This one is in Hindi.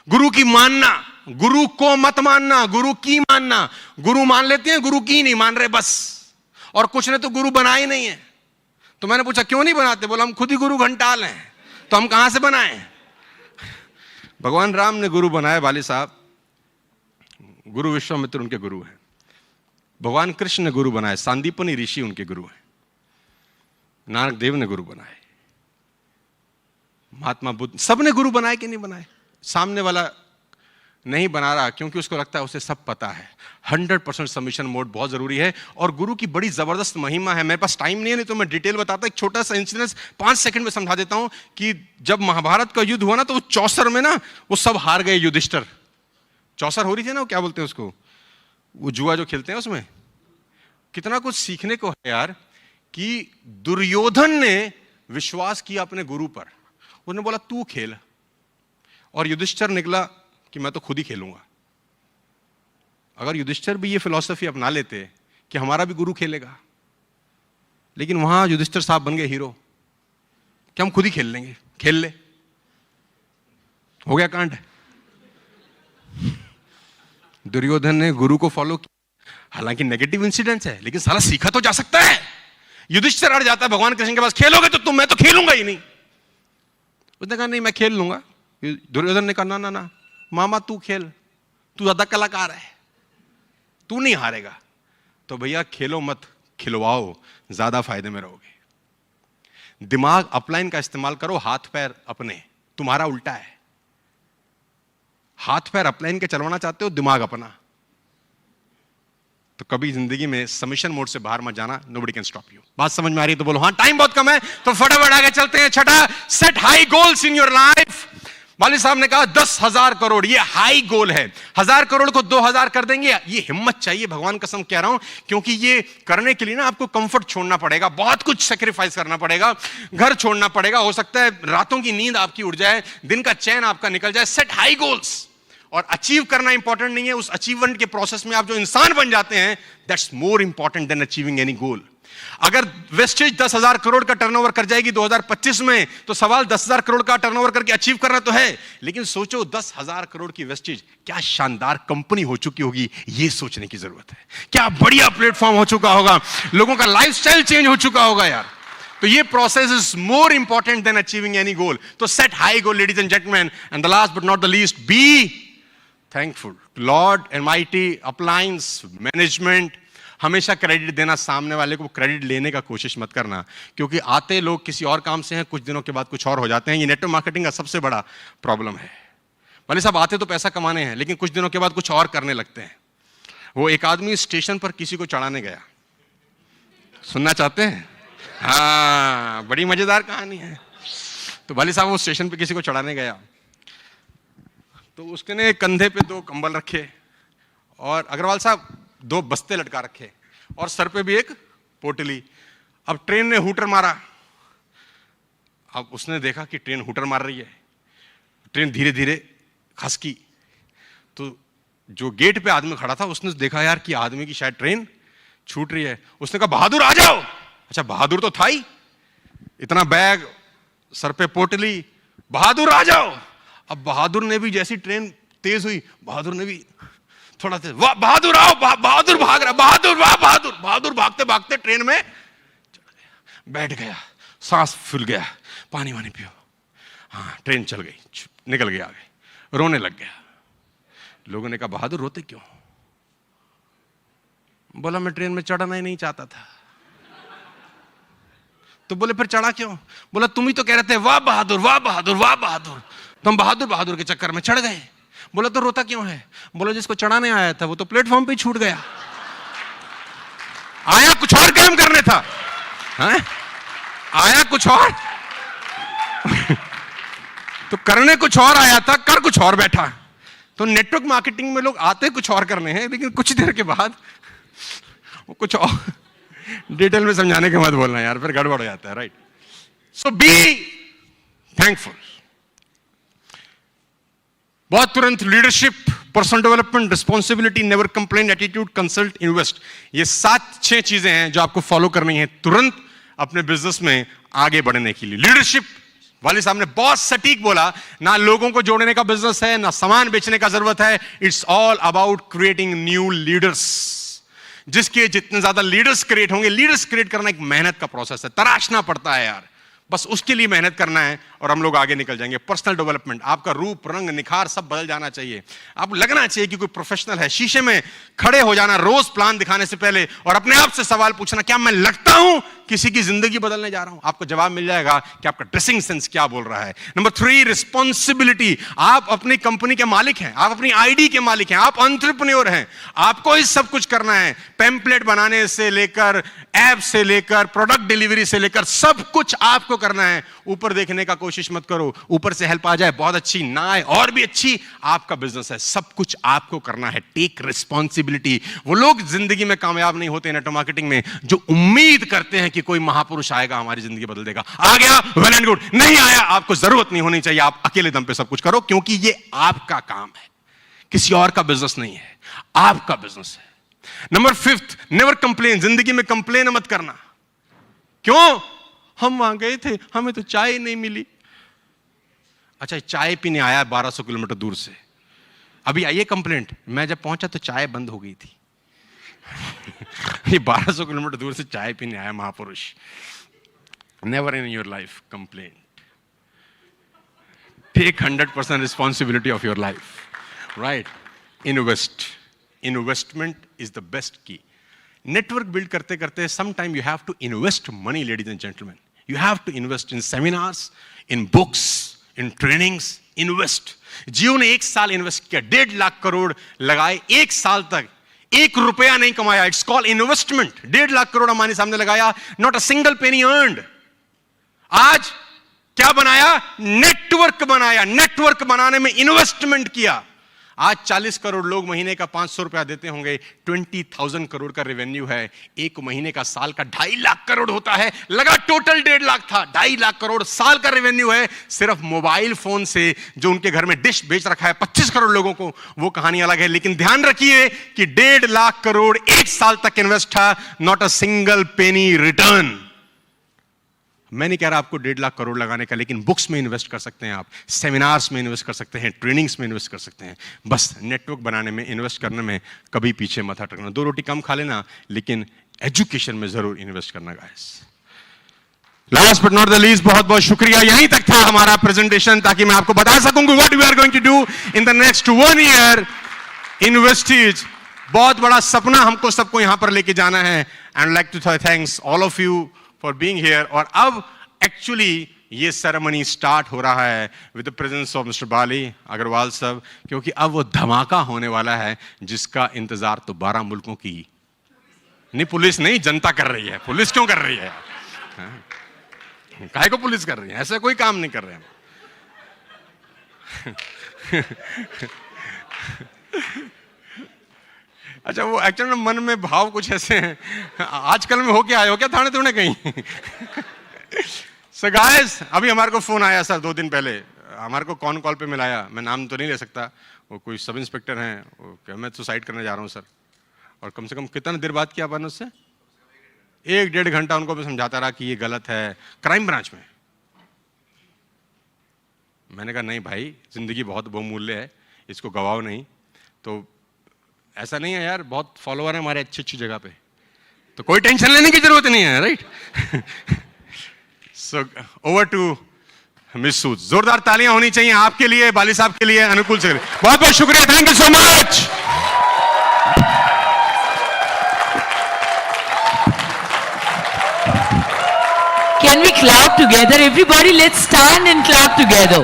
गुरु की मानना, गुरु को मत मानना, गुरु की मानना। गुरु मान लेते हैं, गुरु की नहीं मान रहे बस। और कुछ ने तो गुरु बनाए नहीं है। तो मैंने पूछा क्यों नहीं बनाते? बोला हम खुद ही गुरु घंटाल हैं, तो हम कहां से बनाएं? भगवान राम ने गुरु बनाए वाली साहब, गुरु विश्वामित्र उनके गुरु हैं। भगवान कृष्ण ने गुरु बनाए, सांदीपनि ऋषि उनके गुरु हैं। नानक देव ने गुरु बनाए, महात्मा बुद्ध, सबने गुरु बनाए कि नहीं बनाए? सामने वाला नहीं बना रहा क्योंकि उसको लगता है उसे सब पता है। 100% सबमिशन मोड बहुत जरूरी है। और गुरु की बड़ी जबरदस्त महिमा है। मेरे पास टाइम नहीं है, नहीं तो मैं डिटेल बताता। एक छोटा सा इंसिडेंस 5 सेकंड में समझा देता हूं कि जब महाभारत का युद्ध हुआ ना, तो वो चौसर में ना वो सब हार गए। युधिष्ठिर, चौसर हो रही थी ना, वो क्या बोलते हैं उसको, वो जुआ जो खेलते हैं, उसमें कितना कुछ सीखने को है यार। कि दुर्योधन ने विश्वास किया अपने गुरु पर, उसने बोला तू खेल, और युधिष्ठिर निकला कि मैं तो खुद ही खेलूंगा। अगर युधिष्ठिर भी ये फिलॉसफी अपना लेते कि हमारा भी गुरु खेलेगा, लेकिन वहां युधिष्ठिर साहब बन गए हीरो कि हम खुद ही खेल लेंगे, खेल ले, हो गया कांड। दुर्योधन ने गुरु को फॉलो किया, हालांकि नेगेटिव इंसिडेंट्स है, लेकिन साला सीखा तो जा सकता है। युधिष्ठिर अड़ जाता है मैं के पास, खेलोगे तो मैं तो खेलूंगा ही नहीं। उसने कहा नहीं मैं खेल लूंगा। दुर्योधन ने कहा ना ना ना मामा तू खेल, तू ज्यादा कलाकार है, तू नहीं हारेगा। तो भैया खेलो मत, खिलवाओ, ज्यादा फायदे में रहोगे। दिमाग अपलाइन का इस्तेमाल करो, हाथ पैर अपने। तुम्हारा उल्टा है, हाथ पैर अपलाइन के चलवाना चाहते हो, दिमाग अपना। तो कभी जिंदगी में सबमिशन मोड से बाहर मत जाना। Nobody can stop you. बात समझ में आ रही है तो बोलो हाँ। टाइम बहुत कम है तो फटाफट आगे चलते हैं। छठा, set high goals in your life. वाली साहब ने कहा 10,000 करोड़, ये हाई गोल है। 1000 करोड़ को 2000 कर देंगे, ये हिम्मत चाहिए, भगवान कसम कह रहा हूं। क्योंकि ये करने के लिए ना आपको कंफर्ट छोड़ना पड़ेगा, बहुत कुछ सेक्रीफाइस करना पड़ेगा, घर छोड़ना पड़ेगा। हो सकता है रातों की नींद आपकी उड़ जाए, दिन का चैन आपका निकल जाए। Set high goals. और अचीव करना इंपॉर्टेंट नहीं है, उस अचीवमेंट के प्रोसेस में आप जो इंसान बन जाते हैं, that's more important than achieving any goal. अगर वेस्टेज 10,000 करोड़ का टर्नओवर कर जाएगी 2025 में, तो सवाल 10,000 करोड़ का टर्नओवर करके अचीव करना तो है, लेकिन सोचो 10,000 करोड़ की वेस्टेज क्या शानदार कंपनी हो चुकी होगी, ये सोचने की जरूरत है। क्या बढ़िया प्लेटफॉर्म हो चुका होगा, लोगों का लाइफस्टाइल चेंज हो चुका होगा यार। तो ये process is more important than achieving any goal. तो set high goal ladies and gentleman. And the last but not the least, be thankful. Lord Almighty, appliance management, हमेशा क्रेडिट देना, सामने वाले को क्रेडिट लेने का कोशिश मत करना। क्योंकि आते लोग किसी और काम से हैं, कुछ दिनों के बाद कुछ और हो जाते हैं। ये नेटवर्क मार्केटिंग का सबसे बड़ा प्रॉब्लम है। भले साहब आते तो पैसा कमाने हैं, लेकिन कुछ दिनों के बाद कुछ और करने लगते हैं। वो एक आदमी स्टेशन पर किसी को चढ़ाने गया, सुनना चाहते हैं? हाँ, बड़ी मजेदार कहानी है। तो भले साहब वो स्टेशन पर किसी को चढ़ाने गया, तो उसने कंधे पे 2 कंबल रखे, और अग्रवाल साहब 2 बस्ते लटका रखे, और सर पे भी एक पोटली। अब ट्रेन ने हूटर मारा। अब उसने देखा कि ट्रेन हूटर मार रही है, ट्रेन धीरे धीरे खसकी। तो जो गेट पे आदमी खड़ा था, उसने देखा यार कि आदमी की शायद ट्रेन छूट रही है। उसने कहा बहादुर आ जाओ। अच्छा, बहादुर तो था ही, इतना बैग, सर पे पोटली, बहादुर आ जाओ। अब बहादुर ने भी, जैसी ट्रेन तेज हुई, बहादुर ने भी थोड़ा तेज, वाह बहादुर आओ, बहादुर भाग रहा, बहादुर वाह बहादुर। बहादुर भागते भागते ट्रेन में बैठ गया, सांस फूल गया, पानी वानी पियो। हाँ, ट्रेन चल गई, निकल गया आगे, रोने लग गया। लोगों ने कहा बहादुर रोते क्यों? बोला मैं ट्रेन में चढ़ना ही नहीं चाहता था। तो बोले फिर चढ़ा क्यों? बोला तुम ही तो कह रहे थे वाह बहादुर वाह बहादुर वाह बहादुर, तुम बहादुर बहादुर के चक्कर में चढ़ गए। बोला तो रोता क्यों है? बोला जिसको चढ़ाने आया था वो तो प्लेटफॉर्म पे ही छूट गया, आया कुछ और काम करने था। है? आया कुछ और तो करने कुछ और आया था, कर कुछ और बैठा। तो नेटवर्क मार्केटिंग में लोग आते कुछ और करने हैं, लेकिन कुछ देर के बाद वो कुछ और। डिटेल में समझाने के मत बोलना यार, फिर गड़बड़ हो जाता है, राइट? So be thankful. बहुत तुरंत leadership, personal development, responsibility, never complain, attitude, consult, invest. ये 7-6 चीजें हैं जो आपको फॉलो करनी है तुरंत अपने बिजनेस में आगे बढ़ने के लिए। लीडरशिप वाली साहब ने बहुत सटीक बोला, ना लोगों को जोड़ने का बिजनेस है, ना सामान बेचने का जरूरत है. It's all about creating new leaders. जिसके जितने ज्यादा लीडर्स क्रिएट होंगे, लीडर्स क्रिएट करना एक मेहनत का प्रोसेस है, तराशना पड़ता है यार, बस उसके लिए मेहनत करना है और हम लोग आगे निकल जाएंगे. पर्सनल डेवलपमेंट, आपका रूप रंग निखार सब बदल जाना चाहिए. आपको लगना चाहिए कि कोई प्रोफेशनल है. शीशे में खड़े हो जाना रोज प्लान दिखाने से पहले और अपने आप से सवाल पूछना, क्या मैं लगता हूं किसी की जिंदगी बदलने जा रहा हूं? आपको जवाब मिल जाएगा कि आपका ड्रेसिंग सेंस क्या बोल रहा है. Number 3, responsibility. आप अपनी कंपनी के मालिक हैं, आप अपनी आईडी के मालिक हैं, आप एंटरप्रेन्योर हैं. आपको ही सब कुछ करना है. पैम्पलेट बनाने से लेकर, ऐप से लेकर, प्रोडक्ट डिलीवरी से लेकर, सब कुछ आपको करना है. ऊपर देखने का कोशिश मत करो. ऊपर से हेल्प आ जाए बहुत अच्छी, ना आए और भी अच्छी, आपका बिजनेस है, सब कुछ आपको करना है. Take responsibility. वो लोग जिंदगी में कामयाब नहीं होते नेटवर्क मार्केटिंग में जो उम्मीद करते हैं कि कोई महापुरुष आएगा हमारी जिंदगी बदल देगा. आ गया वेल एंड गुड, नहीं आया आपको जरूरत नहीं होनी चाहिए. आप अकेले दम पे सब कुछ करो, क्योंकि ये आपका काम है, किसी और का बिजनेस नहीं है, आपका बिजनेस है. Number 5, never complain. जिंदगी में कंप्लेन मत करना. क्यों? हम वहां गए थे, हमें तो चाय नहीं मिली. अच्छा, चाय पीने आया 1200 किलोमीटर दूर से, अभी आइए कंप्लेंट. मैं जब पहुंचा तो चाय बंद हो गई थी. ये 1200 किलोमीटर दूर से चाय पीने आया महापुरुष. Never in your life complain. Take 100% responsibility of your life. Right. Invest. Investment is the best key. Network build करते करते sometime you have to invest money, ladies and gentleman. You have to invest in seminars, in books, in trainings. Invest. Jio ने 1 साल इन्वेस्ट किया, 1.5 लाख करोड़ लगाए. 1 साल तक 1 रुपया नहीं कमाया. It's called investment. 1.5 lakh crore हमारे सामने लगाया, not a single penny earned. आज क्या बनाया? नेटवर्क बनाया. नेटवर्क बनाने में इन्वेस्टमेंट किया. आज 40 करोड़ लोग महीने का 500 रुपया देते होंगे. 20,000 करोड़ का रेवेन्यू है. एक महीने का, साल का 2.5 लाख करोड़ होता है. लगा टोटल 1.5 लाख था, 2.5 लाख करोड़ साल का रेवेन्यू है. सिर्फ मोबाइल फोन से जो उनके घर में डिश बेच रखा है 25 करोड़ लोगों को, वो कहानी अलग है. लेकिन ध्यान रखिए कि 1.5 लाख करोड़ 1 साल तक इन्वेस्ट था, not a single penny return. मैं नहीं कह रहा आपको 1.5 लाख करोड़ लगाने का, लेकिन बुक्स में इन्वेस्ट कर सकते हैं आप, सेमिनार्स में इन्वेस्ट कर सकते हैं, ट्रेनिंग्स में इन्वेस्ट कर सकते हैं. बस नेटवर्क बनाने में, इन्वेस्ट करने में कभी पीछे मत हटना. 2 रोटी कम खा लेना, लेकिन एजुकेशन में जरूर इन्वेस्ट करना guys. Last but not the least, बहुत बहुत शुक्रिया. यहीं तक था हमारा प्रेजेंटेशन, ताकि मैं आपको बता सकूं कि what we are going to do in the next 1 year. Investees, बहुत बड़ा सपना हमको सबको यहां पर लेके जाना है. And like to thanks all of you for being here. और अब एक्चुअली ये सेरेमनी स्टार्ट हो रहा है with the presence of mister Bali Agrawal साहब, क्योंकि अब वो धमाका होने वाला है जिसका इंतजार तो 12 मुल्कों की नहीं, पुलिस नहीं, जनता कर रही है. पुलिस क्यों कर रही है? काहे को पुलिस कर रही है? ऐसा कोई काम नहीं कर रहे हम. अच्छा, वो एक्चुअली मन में भाव कुछ ऐसे हैं. आजकल में हो क्या आए हो क्या थाने थोड़े कहीं. सो गाइस, अभी हमारे को फोन आया सर 2 दिन पहले, हमारे को कौन कॉल पे मिलाया, मैं नाम तो नहीं ले सकता. वो कोई सब इंस्पेक्टर हैं, वो क्या मैं सुसाइड करने जा रहा हूँ सर. और कम से कम कितना देर बात किया अपन उससे? 1-1.5 घंटा उनको मैं समझाता रहा कि ये गलत है. क्राइम ब्रांच में. मैंने कहा नहीं भाई, जिंदगी बहुत बहुमूल्य है, इसको गवाओ नहीं. तो ऐसा नहीं है यार, बहुत फॉलोअर है हमारे अच्छी जगह पे, तो कोई टेंशन लेने की जरूरत नहीं है. Right. So over to miss Sood. जोरदार तालियां होनी चाहिए आपके लिए, बाली साहब के लिए, अनुकूल से. बहुत बहुत शुक्रिया. Thank you so much. Can we clap together? Everybody, let's stand and clap together.